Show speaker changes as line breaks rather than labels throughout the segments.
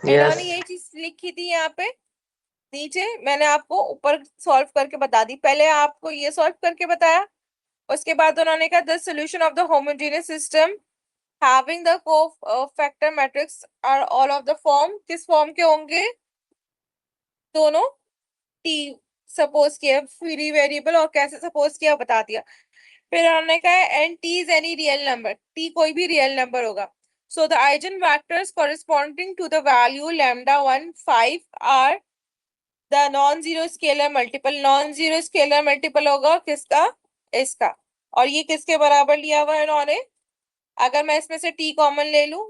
इन्होंने
यस।
यही चीज लिखी थी यहाँ पे नीचे, मैंने आपको ऊपर सॉल्व करके बता दी। पहले आपको ये सॉल्व करके बताया, उसके बाद उन्होंने कहा the solution of the homogeneous system having the cofactor matrix are all of the form, किस फॉर्म के होंगे? दोनों। टी सपोज किया, फ्री वेरिएबल, और कैसे सपोज किया बता दिया। फिर उन्होंने कहा and T is any real number, T कोई भी रियल नंबर होगा। So the eigen vectors corresponding to the value lambda 1 5 are the non zero scalar multiple, non zero scalar multiple होगा किसका? इसका। और ये किसके बराबर लिया हुआ है इन्होंने? अगर मैं इसमें से टी कॉमन ले लूं,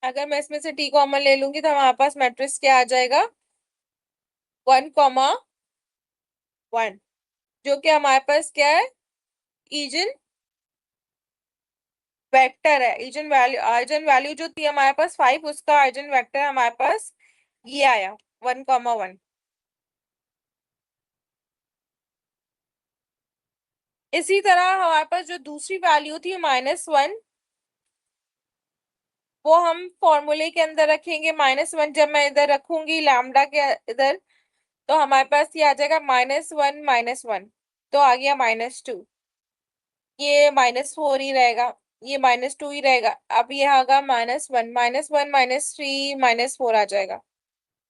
अगर मैं इसमें से टी कॉमन ले लूंगी तो हमारे पास मैट्रिक्स क्या आ जाएगा? 1,1, जो कि हमारे पास क्या है? इजन वेक्टर है। इजन वैल्यू, आइजन वैल्यू जो थी हमारे पास 5, उसका आइजन वेक्टर हमारे पास ये आया 1,1। इसी तरह हमारे पास जो दूसरी वैल्यू थी -1, वो हम फॉर्मूले के अंदर रखेंगे। -1 जब मैं इधर रखूंगी लैम्डा के इधर, तो हमारे पास ये आ जाएगा -1 तो आ गया -2। ये -4 ही रहेगा, ये -2 ही रहेगा। अब ये आगा -1, -1 -3 -4 आ जाएगा।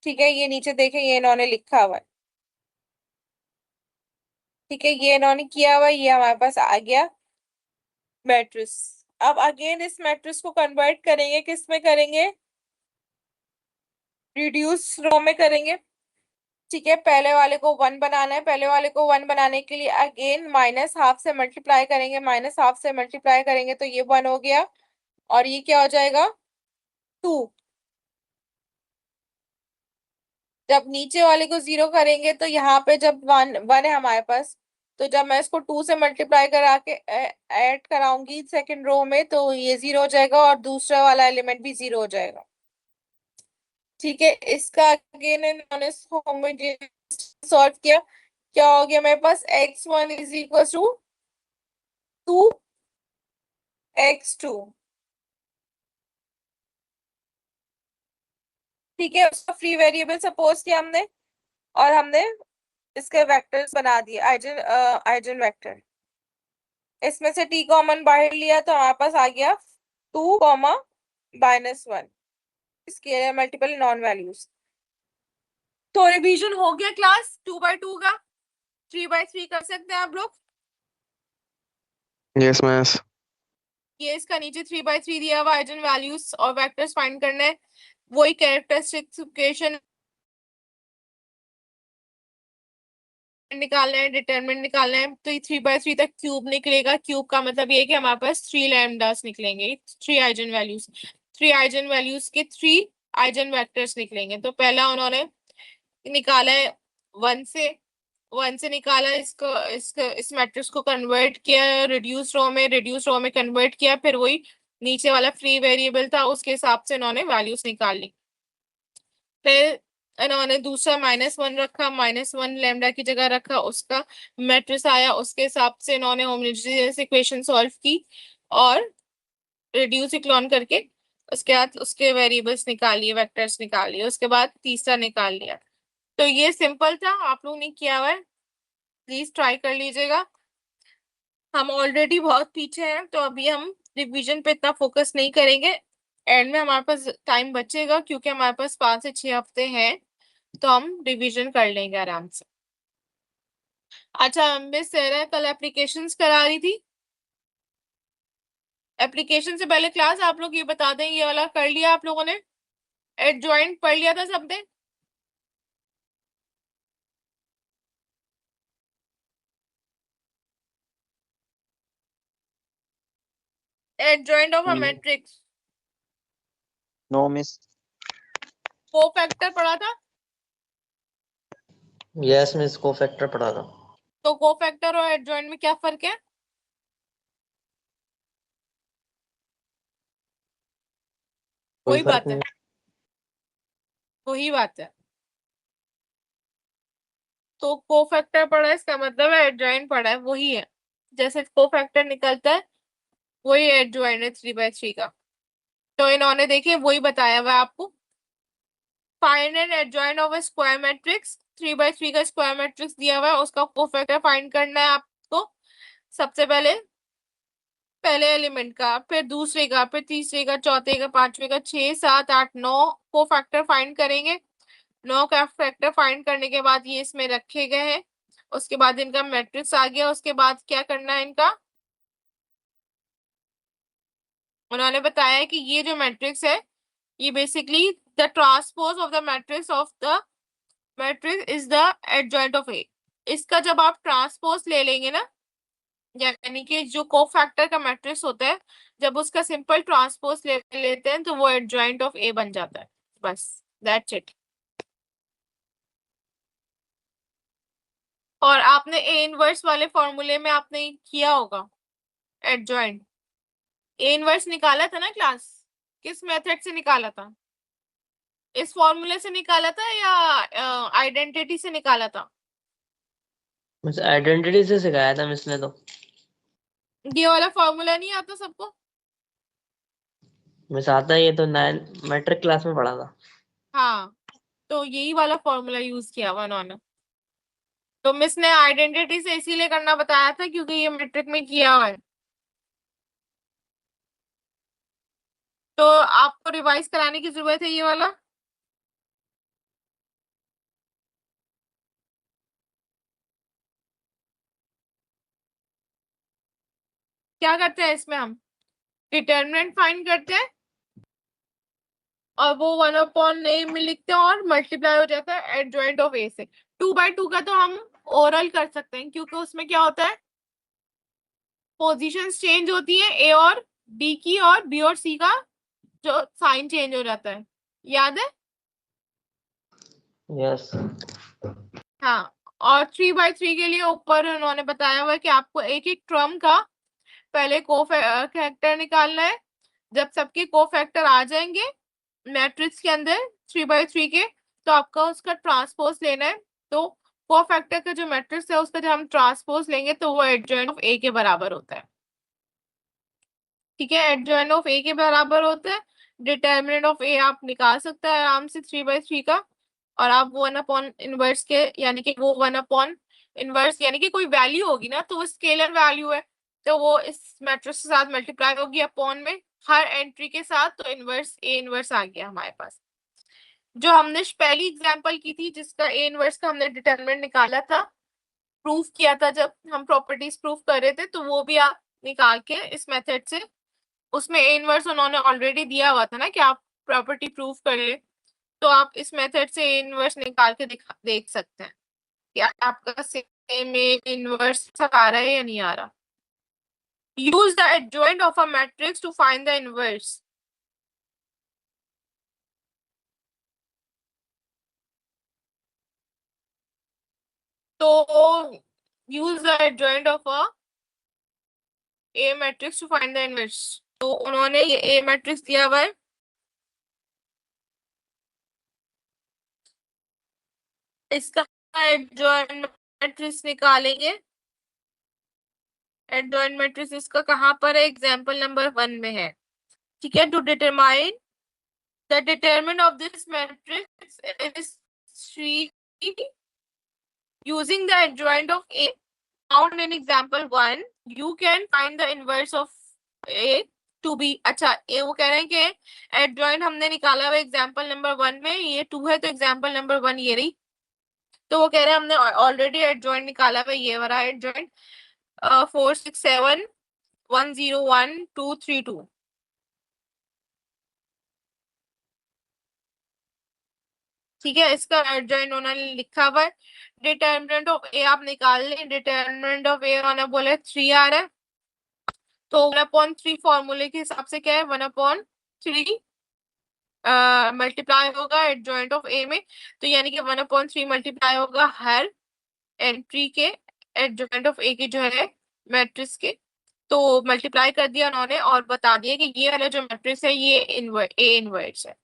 ठीक है, ये नीचे देखें, ये इन्होंने लिखा हुआ है। ठीक है, ये इन्होंने किया हुआ है, ये हमारे पास आ गया मैट्रिक्स। अब अगेन इस मैट्रिक्स को कन्वर्ट करेंगे, किस में करेंगे? रिड्यूस रो में करेंगे। ठीक है, पहले वाले को 1 बनाना है। पहले वाले को 1 बनाने के लिए अगेन -12 से मल्टीप्लाई करेंगे, -12 से मल्टीप्लाई करेंगे तो ये 1 हो गया, और ये क्या हो जाएगा? 2। जब नीचे वाले को 0 करेंगे तो यहाँ पे जब 1 1 है हमारे पास, तो जब मैं इसको 2 से मल्टीप्लाई करा के ऐड कराऊंगी सेकंड रो में, तो ये 0 हो जाएगा और दूसरा वाला एलिमेंट भी 0 हो जाएगा। ठीक है, इसका अगेन इन्होंने सॉल्व किया। क्या हो गया मेरे पास? x1 is equal to 2x2। ठीक है, उसका फ्री वेरिएबल सपोज किया हमने, और हमने इसके वेक्टर्स बना दिए, आइजन आइजन वेक्टर। इसमें से टी कॉमन बाहर लिया तो हमारे पास आ गया 2, -1 स्केलर मल्टीपल नॉन वैल्यूज। तो रिवीजन हो गया क्लास 2/2 का। 3/3 कर सकते हैं आप लोग।
Yes miss.
ये इसका नीचे 3/3 दिया हुआ, आइजन वैल्यूज और वेक्टर्स फाइंड करना है। वही कैरेक्टरिस्टिक्स इक्वेशन निकालना है, डिटरमिनेंट निकालना है। तो ये 3/3 तक क्यूब निकलेगा। क्यूब का मतलब ये है कि हमारे पास 3 लैम्डास निकलेंगे, 3 आइजन वैल्यूज। 3 आइजन वैल्यूज के 3 आइजन वेक्टर्स निकलेंगे। तो पहला उन्होंने निकाला है 1 से, 1 से निकाला, इसको इस मैट्रिक्स को कन्वर्ट किया रिड्यूस रो में कन्वर्ट किया। फिर वही नीचे वाला फ्री वेरिएबल था, उसके हिसाब से इन्होंने वैल्यूज निकाल ली। फिर इन्होंने दूसरा -1 रखा, -1 लैम्डा की जगह रखा, उसका मैट्रिक्स आया, उसके हिसाब से इन्होंने होमोजेनियस इक्वेशन सॉल्व की और रिड्यूस इक्लॉन करके उसके बाद उसके वेरिएबल्स निकाल लिए, वेक्टर्स निकाल लिए, उसके बाद तीसरा निकाल लिया। तो ये सिंपल था, आप लोग ने किया हुआ है, प्लीज ट्राई कर लीजिएगा। हम ऑलरेडी बहुत पीछे हैं, तो अभी हम रिवीजन पे इतना फोकस नहीं करेंगे। एंड में हमारे पास टाइम बचेगा, क्योंकि हमारे पास 5 से 6 हफ्ते हैं, तो हम रिवीजन कर लेंगे आराम से। अच्छा, मिस सहरा कल एप्लीकेशंस करा रही थी। एप्लीकेशन से पहले क्लास आप लोग ये बता दें, ये वाला कर लिया आप लोगों ने? एडजॉइंट पढ़ लिया था सबने? Adjoint of a matrix,
no miss.
Cofactor पढ़ा था?
यस मिस, को फैक्टर पढ़ा था।
तो कोफैक्टर और एडजॉइंट में क्या फर्क है?
कोई
वही
फर्क
बात है,
नहीं।
वही बात है। तो कोफैक्टर पढ़ा है, इसका मतलब है एडजॉइंट पढ़ा है, वही है। जैसे कोफैक्टर निकलता है वही एडजॉइंट है 3/3 का। तो इन्होंने देखिए वही बताया हुआ है आपको। Find and adjoint of a square matrix, 3/3 का स्क्वायर मैट्रिक्स दिया हुआ है, उसका कोफैक्टर फाइंड करना है आपको। सबसे पहले पहले एलिमेंट का, फिर दूसरे का, फिर तीसरे का, चौथे का, पांचवे का, 6 7 8 9 को फैक्टर फाइंड करेंगे। 9 का फैक्टर फाइंड करने के बाद ये इसमें रखे गए हैं। उसके बाद इनका मैट्रिक्स आ गया। उसके बाद क्या करना है इनका, उन्होंने बताया कि ये जो मैट्रिक्स है ये basically the transpose of the matrix of the matrix is the adjoint of A. इसका जब आप ट्रांसपोज ले लेंगे ना, यानी कि जो कोफैक्टर का मैट्रिक्स होता है, जब उसका सिंपल ट्रांसपोज ले लेते हैं तो वो एडजॉइंट ऑफ ए बन जाता है। बस दैट्स इट। और आपने ए इनवर्स वाले फॉर्मूले में आपने किया होगा एडजॉइंट। ए इनवर्स निकाला था ना क्लास, किस मेथड से निकाला था? इस फॉर्मूले से निकाला था या आइडेंटिटी से निकाला था?
मुझे आइडेंटिटी से सिखाया था मिस ने तो।
ये वाला फॉर्मूला नहीं आता सबको?
मिस आता है, ये तो 9 मैट्रिक क्लास में पढ़ा था।
हाँ, तो यही वाला फॉर्मूला यूज किया हुआ उन्होंने। तो मिस ने आइडेंटिटी से इसीलिए करना बताया था क्योंकि ये मैट्रिक में किया हुआ है। तो आपको रिवाइज कराने की जरूरत है ये वाला। क्या करते हैं इसमें हम, डिटर्मिनेंट फाइंड करते हैं और वो 1 ए में लिखते हैं और मल्टीप्लाई हो जाता है एडजॉइंट ऑफ ए से। 2/2 का तो हम ओरल कर सकते हैं क्योंकि उसमें क्या होता है, पोजीशंस चेंज होती है ए और डी की, और बी और सी का जो साइन चेंज हो जाता है, याद है?
यस।
हाँ। और 3/3 के लिए ऊपर उन्होंने बताया हुआ है कि आपको एक एक टर्म का पहले कोफैक्टर निकालना है। जब सबके कोफैक्टर आ जाएंगे मैट्रिक्स के अंदर 3/3 के, तो आपका उसका ट्रांसपोज लेना है। तो कोफैक्टर का जो मैट्रिक्स है उसका जब हम ट्रांसपोज लेंगे तो वो एडजॉइंट ऑफ ए के बराबर होता है। ठीक है, एडजॉइंट ऑफ ए के बराबर होता है। डिटर्मिनेंट ऑफ ए आप निकाल सकते हैं आराम से 3/3 का। और आप 1/इनवर्स के, यानी कि वो 1/इनवर्स यानी कि कोई वैल्यू होगी ना तो वो स्केलर वैल्यू है, तो वो इस मैट्रिक्स के साथ मल्टीप्लाई होगी अपॉन में हर एंट्री के साथ। तो इनवर्स ए इनवर्स आ गया हमारे पास। जो हमने पहली एग्जांपल की थी जिसका ए इनवर्स का हमने डिटरमिनेंट निकाला था, प्रूफ किया था जब हम प्रॉपर्टीज प्रूफ कर रहे थे, तो वो भी आप निकाल के इस मेथड से, उसमें ए इनवर्स उन्होंने ऑलरेडी दिया हुआ था ना कि आप प्रॉपर्टी प्रूफ कर ले, तो आप इस मेथड से ए इनवर्स निकाल के देख सकते हैं कि आपका सेम ए इनवर्स आ रहा है या नहीं आ रहा। Use the adjoint of a matrix to find the inverse. तो use the adjoint of a a matrix to find the inverse. तो उन्होंने ये ए मैट्रिक्स दिया हुआ है, इसका एडजॉइंट मैट्रिक्स निकालेंगे। एडजॉइंट मैट्रिक्स इसका कहाँ पर है, एग्जांपल नंबर 1 में है। ठीक है, to determine the determinant of this matrix is 3 using the adjoint of A found in example 1 you can find the inverse of A to be। अच्छा, ये वो कह रहे हैं कि एडजॉइंट हमने निकाला हुआ एग्जांपल नंबर 1 में, ये 2 है तो एग्जांपल नंबर 1 ये रही। तो वो कह रहे हैं हमने ऑलरेडी एडजॉइंट निकाला हुआ ये वाला एडजॉइंट 4 6 7 1 0 1 2 3 2। ठीक है, इसका एडजॉइंट उन्होंने लिखा हुआ है। डिटर्मिनेंट ऑफ ए आप निकाल लें, डिटर्मिनेंट ऑफ ए उन्होंने बोले 3 आ रहा है, तो 1/3 फॉर्मूले के हिसाब से क्या है, 1/3 मल्टीप्लाई होगा एडजॉइंट ऑफ ए में। तो यानी कि 1/3 मल्टीप्लाई होगा हर एंट्री के एडजॉइंट ऑफ ए के जो है मैट्रिक्स के। तो मल्टीप्लाई कर दिया उन्होंने और बता दिया कि ये वाला जो मैट्रिक्स है ये ए इनवर्स है।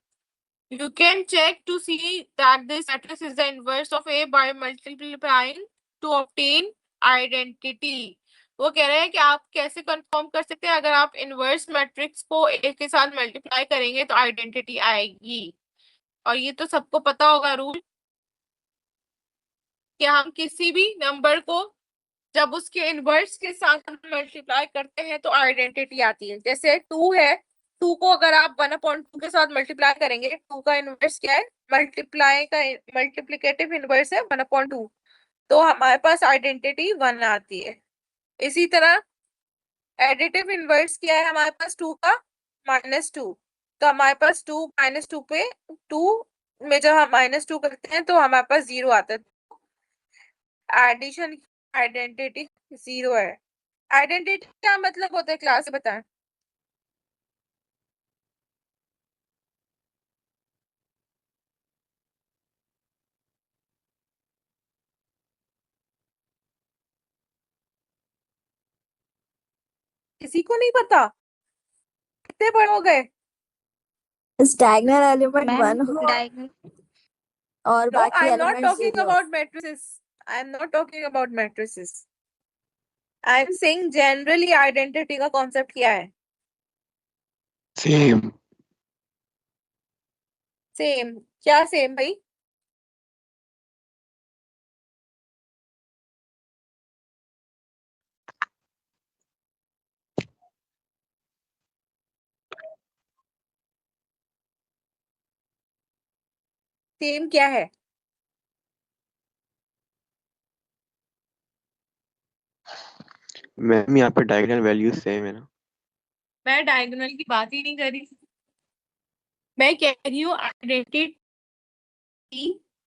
You can check to see that this matrix is the inverse of A by multiplying to obtain identity. वो कह रहे हैं कि आप कैसे कंफर्म कर सकते हैं, अगर आप इनवर्स मैट्रिक्स को A के साथ मल्टीप्लाई करेंगे तो आइडेंटिटी आएगी। और ये तो सबको पता होगा रूल, कि हम किसी भी नंबर को जब उसके इनवर्स के साथ मल्टीप्लाई करते हैं तो आइडेंटिटी आती है। जैसे 2 है, 2 को अगर आप 1/2 के साथ मल्टीप्लाई करेंगे, 2 का इनवर्स क्या है, मल्टीप्लाई का मल्टीप्लिकेटिव इनवर्स है 1/2, तो हमारे पास आइडेंटिटी 1 आती है। इसी तरह एडिटिव इनवर्स क्या है हमारे पास, 2 का -2, तो हमारे पास 2 -2 पे 2 में जब हम -2 करते हैं तो हमारे पास 0 आता है। एडिशन आइडेंटिटी 0 है। आइडेंटिटी क्या मतलब होता है, क्लास से बताएं। किसी को नहीं पता, कितने बड़े हो गए।
इस डायगोनल एलिमेंट
मैम
1 हो
डायगोनल
और
No,
बाकी
I'm not
एलिमेंट
talking
0 हो।
about matrices. I'm not talking about matrices. I'm saying generally identity का concept क्या है।
सेम
सेम, क्या सेम भाई। सेम क्या है।
मैम यहाँ पे डायगोनल वैल्यूज सेम है ना।
मैं डायगोनल की बात ही नहीं कर रही, मैं कह रही हूँ आइडेंटिटी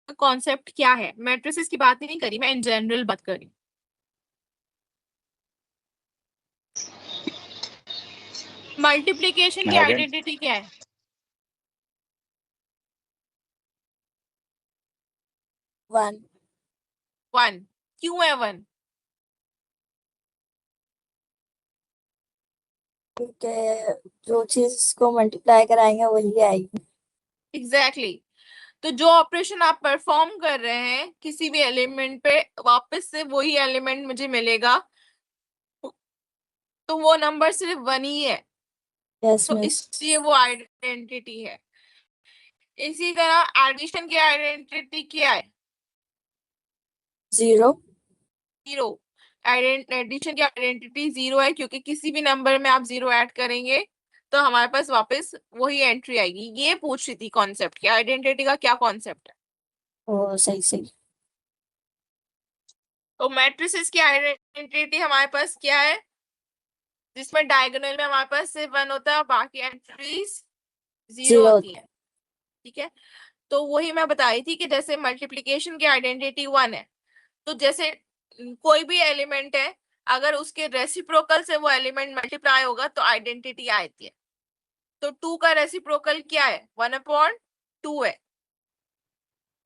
का कॉन्सेप्ट क्या है। मैट्रिसेस की बात ही नहीं करी, मैं इन जनरल बात कर रही हूँ। मल्टीप्लिकेशन की आइडेंटिटी क्या है।
1
1, क्यों है 1।
क्योंकि जो चीज को मल्टीप्लाई कराएंगे वही आएगी।
एग्जैक्टली तो जो ऑपरेशन आप परफॉर्म कर रहे हैं किसी भी एलिमेंट पे, वापस से वही एलिमेंट मुझे मिलेगा, तो वो नंबर सिर्फ 1 ही है,
यस
तो
मिस।
इसलिए वो आइडेंटिटी है। इसी तरह एडिशन की आइडेंटिटी क्या है,
0
0। एडिशन की आइडेंटिटी 0 है, क्योंकि किसी भी नंबर में आप 0 ऐड करेंगे तो हमारे पास वापस वही एंट्री आएगी। ये पूछ रही थी कॉन्सेप्ट की, आइडेंटिटी का क्या कॉन्सेप्ट है।
ओ सही सही।
तो मैट्रिसेस की आइडेंटिटी हमारे पास क्या है, जिसमें डायगोनल में हमारे पास सिर्फ 1 होता है, बाकी एंट्रीज 0
0
होती है। ठीक है, तो वही मैं बता रही थी कि जैसे मल्टीप्लिकेशन की आइडेंटिटी 1 है, तो जैसे कोई भी एलिमेंट है, अगर उसके रेसिप्रोकल से वो एलिमेंट मल्टीप्लाई होगा तो आइडेंटिटी आती है। तो 2 का रेसिप्रोकल क्या है, 1/2 है,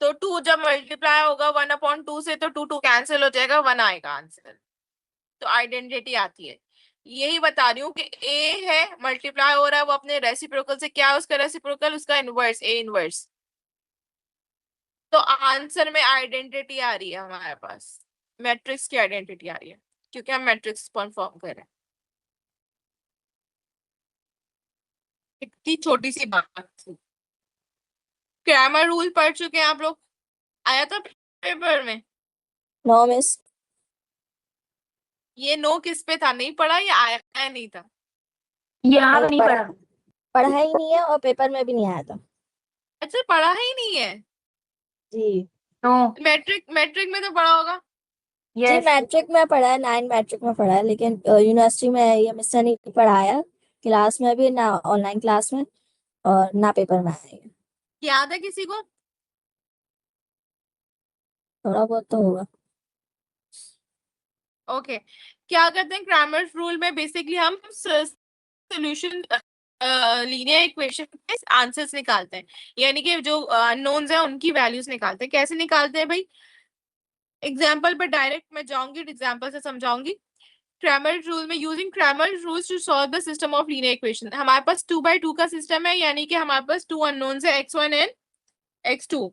तो 2 जब मल्टीप्लाई होगा 1/2 से तो 2 कैंसिल हो जाएगा, 1 आएगा आंसर, तो आइडेंटिटी आती है। यही बता रही हूँ कि ए है, मल्टीप्लाई हो रहा है वो अपने रेसिप्रोकल से, क्या है उसका रेसिप्रोकल, उसका इनवर्स, ए इनवर्स, तो आंसर में आइडेंटिटी आ रही है हमारे पास, मैट्रिक्स की आइडेंटिटी आ रही है, क्योंकि हम मैट्रिक्स परफॉर्म कर रहे हैं। इतनी छोटी सी बात थी। ग्रामर रूल पढ़ चुके हैं आप लोग, आया था पेपर में।
No miss.
ये नो किस पे था, नहीं पढ़ा या आया नहीं था।
यहाँ नहीं पढ़ा।
पढ़ा ही नहीं है और पेपर में भी नहीं आया था
अच्छा, पढ़ा ही नहीं है।
जी।
नो
मैट्रिक मैट्रिक में तो पढ़ा होगा।
जी
यस
मैट्रिक में पढ़ा है, 9 मैट्रिक में पढ़ा है, लेकिन यूनिवर्सिटी में ये मिस ने पढ़ाया, क्लास में भी ना, ऑनलाइन क्लास में और ना पेपर में आया है।
याद है किसी को।
थोड़ा बहुत तो होगा।
ओके, क्या करते हैं ग्रामर रूल में, बेसिकली हम सॉल्यूशन लीनियर इक्वेशन के आंसर्स निकालते हैं, यानी कि जो अननोन्स हैं उनकी वैल्यूज निकालते हैं। कैसे निकालते हैं भाई, एग्जाम्पल पर डायरेक्ट मैं जाऊंगी, एग्जाम्पल से समझाऊंगी। क्रैमर रूल में, using Cramer rules to solve the system of linear equation. हमारे पास 2 by 2 का सिस्टम है, यानी कि हमारे पास 2 अननोन्स है, x1 एंड x2।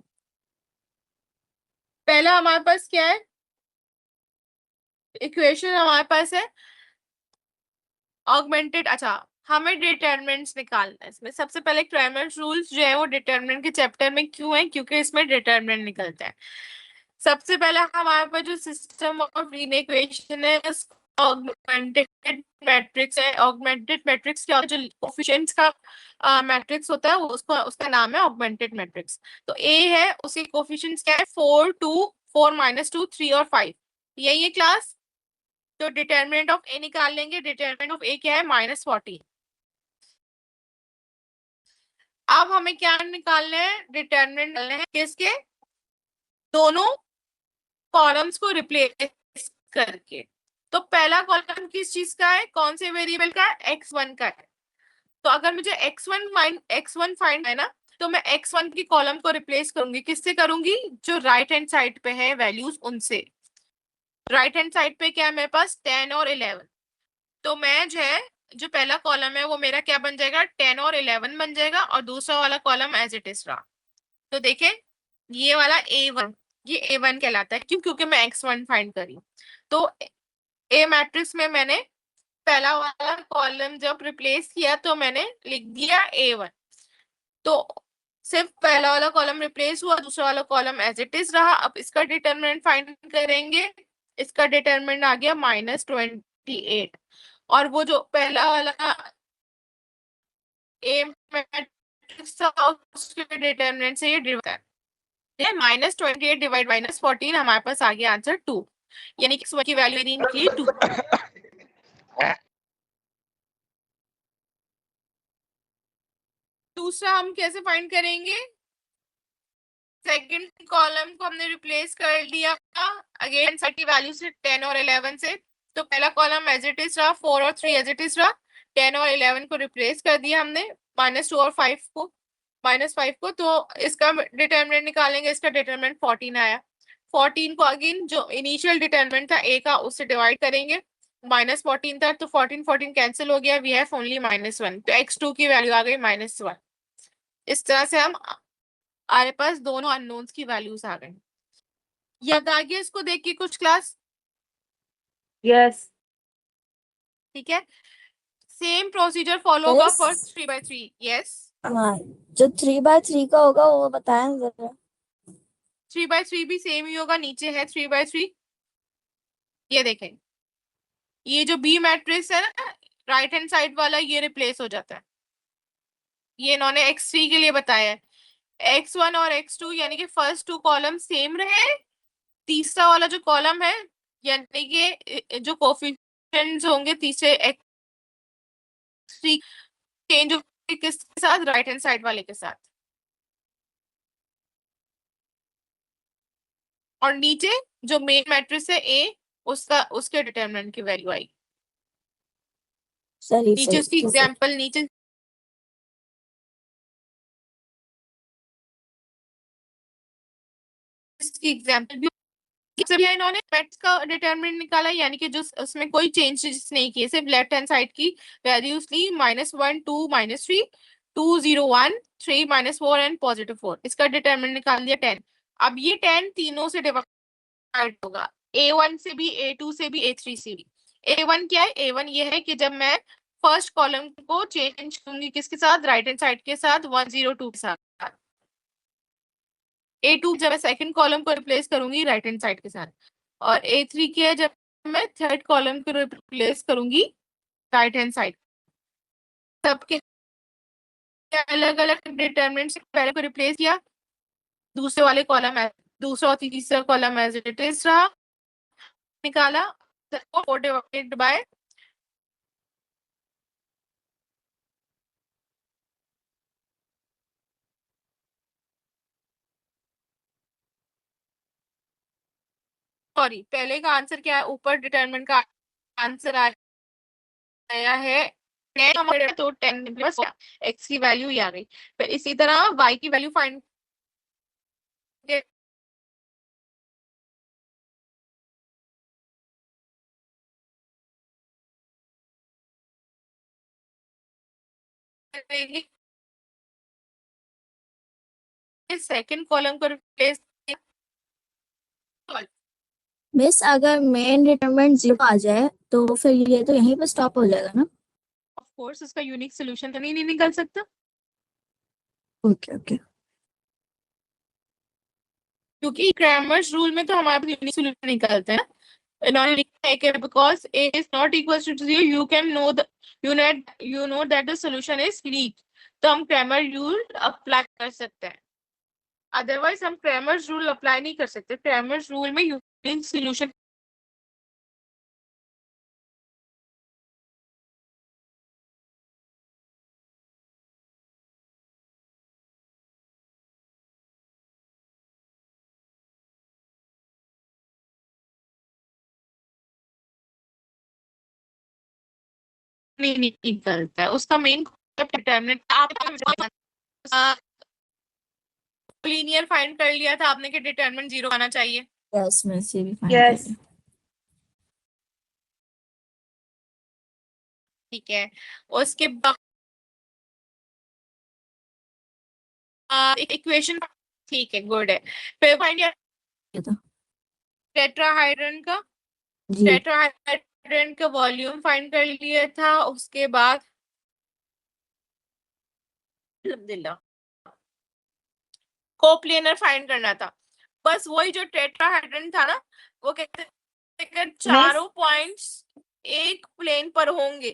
पहला हमारे पास क्या है, इक्वेशन हमारे पास है ऑगमेंटेड। अच्छा, हमें डिटरमिनेंट्स निकालना है इसमें। सबसे पहले क्रैमर रूल्स जो है वो डिटरमिनेंट के चैप्टर में क्यों है, क्योंकि इसमें डिटरमिनेंट निकलता है। सबसे पहला हमारे पास जो सिस्टम ऑफ लीनियर इक्वेशन है ऑगमेंटेड मैट्रिक्स है। ऑगमेंटेड मैट्रिक्स क्या होता है, जो कोफिशिएंट्स का मैट्रिक्स होता है उसको, उसका नाम है ऑगमेंटेड मैट्रिक्स। तो ए है, उसके कोफिशिएंट्स क्या है, 4 2 4 -2 3 और 5। यही है क्लास। तो डिटरमिनेंट ऑफ ए निकाल लेंगे। डिटरमिनेंट ऑफ ए क्या है, -14। अब हमें क्या निकालना है, डिटरमिनेंट निकालना है किसके, दोनों कॉलम्स को रिप्लेस करके। तो पहला कॉलम किस चीज का है, कौन से वेरिएबल का है, x1 का है। तो अगर मुझे x1 फाइंड है ना, तो मैं x1 की कॉलम को रिप्लेस करूंगी, किससे करूंगी, जो राइट हैंड साइड पे है वैल्यूज उनसे। राइट हैंड साइड पे क्या है मेरे पास, 10 और 11। तो मैं जो है, जो पहला कॉलम है वो मेरा क्या बन जाएगा, 10 और 11 बन जाएगा, और दूसरा वाला कॉलम एज इट इज रहा। तो देखें, ये वाला A1, ये A1 कहलाता है। क्यों, क्योंकि मैं x1 फाइंड करी। तो ए मैट्रिक्स में मैंने पहला वाला कॉलम जब रिप्लेस किया तो मैंने लिख दिया A1। तो सिर्फ पहला वाला कॉलम रिप्लेस हुआ, दूसरा वाला कॉलम एज इट इज रहा। अब इसका डिटरमिनेंट फाइंड करेंगे। इसका डिटरमिनेंट आ गया -28, और वो जो पहला वाला ए मैट्रिक्स था उसके डिटरमिनेंट से ये डिवाइड है। -28 डिवाइड -14, हमारे पास आ गया आंसर 2, यानी कि x1 की वैल्यू निकली 2। दूसरा हम कैसे फाइंड करेंगे, सेकंड कॉलम को हमने रिप्लेस कर दिया अगेन साइड की वैल्यू से, 10 और 11 से। तो पहला कॉलम एज इट इज रहा, 4 और 3 एज इट इज रहा। 10 और 11 को रिप्लेस कर दिया हमने, -2 और 5 को, -5 को। तो इसका डिटरमिनेंट निकालेंगे, इसका डिटरमिनेंट 14 आया। 14 को अगेन जो इनिशियल डिटरमिनेंट था ए का, उससे डिवाइड करेंगे। -14 था, तो 14 कैंसिल हो गया, वी हैव ओनली -1। तो x2 की वैल्यू आ गई -1। इस तरह से हमारे पास दोनों अननोन्स की वैल्यूज आ गई। याद आ गया इसको देख के कुछ क्लास,
यस।
ठीक है। सेम प्रोसीजर फॉलो होगा
Yes.
For 3 by 3। यस,
हाँ, जो 3 by 3 का होगा वो बताएं जरा।
3 by 3 भी सेम ही होगा। नीचे है 3 by 3, ये देखें, ये जो बी मैट्रिक्स है ना, राइट हैंड साइड वाला, ये रिप्लेस हो जाता है। ये इन्होंने x3 के लिए बताया है। x1 और x2 यानी कि फर्स्ट 2 कॉलम सेम रहे, तीसरा वाला जो कॉलम है, यानी कि जो कोफिशिएंट्स होंगे तीसरे x3, चेंज होंगे किसके साथ, राइट हैंड साइड वाले के साथ। और नीचे जो मेन मैट्रिक्स है ए, उसका, उसके डिटरमिनेंट की वैल्यू आई।
सही
नीचे
सही
उसकी
ठीक है।
एग्जांपल, नीचे इसकी एग्जांपल भी सभी इन्होंने मैट्रिक्स का डिटरमिनेंट निकाला, यानी कि जो उसमें कोई चेंजेस नहीं किए, सिर्फ लेफ्ट हैंड साइड की वैल्यूज ली, -1 2 -3 2 0 1 3 -4 एंड +4। इसका डिटरमिनेंट निकाल दिया 10। अब ये 10 तीनों से डिवाइड होगा, A1 से भी, A2 से भी, A3 से भी। A1 क्या है, A1 ये है कि जब मैं फर्स्ट कॉलम को चेंज करूंगी किसके साथ, राइट हैंड साइड के साथ, 102 के साथ। A2 जब मैं सेकंड कॉलम को रिप्लेस करूंगी राइट हैंड साइड के साथ। और A3 की है जब मैं थर्ड कॉलम को रिप्लेस करूंगी राइट हैंड साइड। सबके अलग अलग डिटरमिनेंट से पहले को रिप्लेस किया, दूसरे वाले कॉलम, दूसरा और तीसरा कॉलम एज इट इज रहा, निकाला, 4 डिवाइडेड बाय सॉरी, पहले का आंसर क्या है, ऊपर डिटरमिनेंट का आंसर आया है 10, तो 10 प्लस x की वैल्यू ही आ गई। फिर इसी तरह y की वैल्यू फाइंड करेंगे, सेकंड कॉलम को रिप्लेस,
मिस अगर मेन डिटरमिनेंट 0 आ जाए तो फिर ये तो यहीं पे स्टॉप हो जाएगा ना?
ऑफ कोर्स उसका यूनिक सोल्यूशन तो नहीं निकल सकता,
ओके ओके।
क्योंकि क्रैमर्स रूल में तो हमारे पास यूनिक सोल्यूशन निकलते हैं। इन्होंने लिखा है कि because a is not equal to 0 you can know the you know that the solution is weak, तो हम क्रैमर रूल अप्लाई कर सकते हैं, अदरवाइज हम क्रैमर्स रूल अप्लाई नहीं कर सकते। क्रैमर्स रूल में यूनिक सोल्यूशन नहीं निकलता है, उसका मेन डिटरमिनेंट आप लीनियर फाइंड कर लिया था आपने कि डिटरमिनेंट 0 आना चाहिए।
यस मिस, ये भी फाइन कर
यस
लिया।
ठीक है, उसके बाद इक्वेशन, ठीक है, गुड है। फिर फाइंड किया
ये तो
टेट्राहाइड्रन का,
जी
टेट्राहाइड्रन का वॉल्यूम फाइंड कर लिया था। उसके बाद अल्हम्दुलिल्लाह कोप्लेनर फाइंड करना था। बस वही जो टेट्राहाइड्रन था ना, वो कहते हैं कि चारों पॉइंट्स एक प्लेन पर होंगे।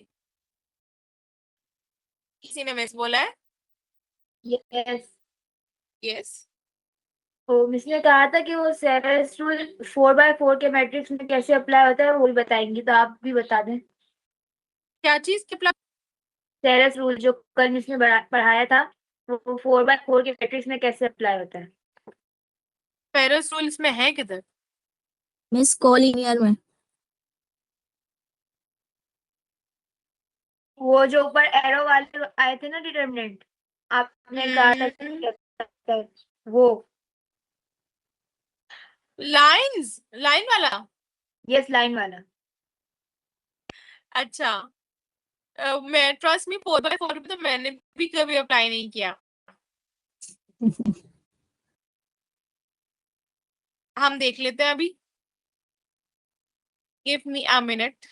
किसी ने मिस बोला है?
यस।
यस,
तो मिस ने कहा था कि वो सेरेस रूल 4x4 के मैट्रिक्स में कैसे अप्लाई होता है वो भी बताएंगी, तो आप भी बता दें।
क्या चीज के प्लस?
सेरेस रूल जो कल मिस ने पढ़ाया था वो 4x4 के मैट्रिक्स में कैसे अप्लाई होता है।
पेरिस रूल इसमें है किधर?
मिस कोलिनियर में।
वो जो ऊपर एरो वाले आए थे ना डिटरमिनेंट, आपने कहा था कि क्या होता है, वो
लाइंस, लाइन वाला।
यस लाइन वाला।
अच्छा, मैं ट्रस्ट में 4x4 पे तो मैंने भी कभी अप्लाई नहीं किया। हम देख लेते हैं अभी, गिव मी अ मिनट।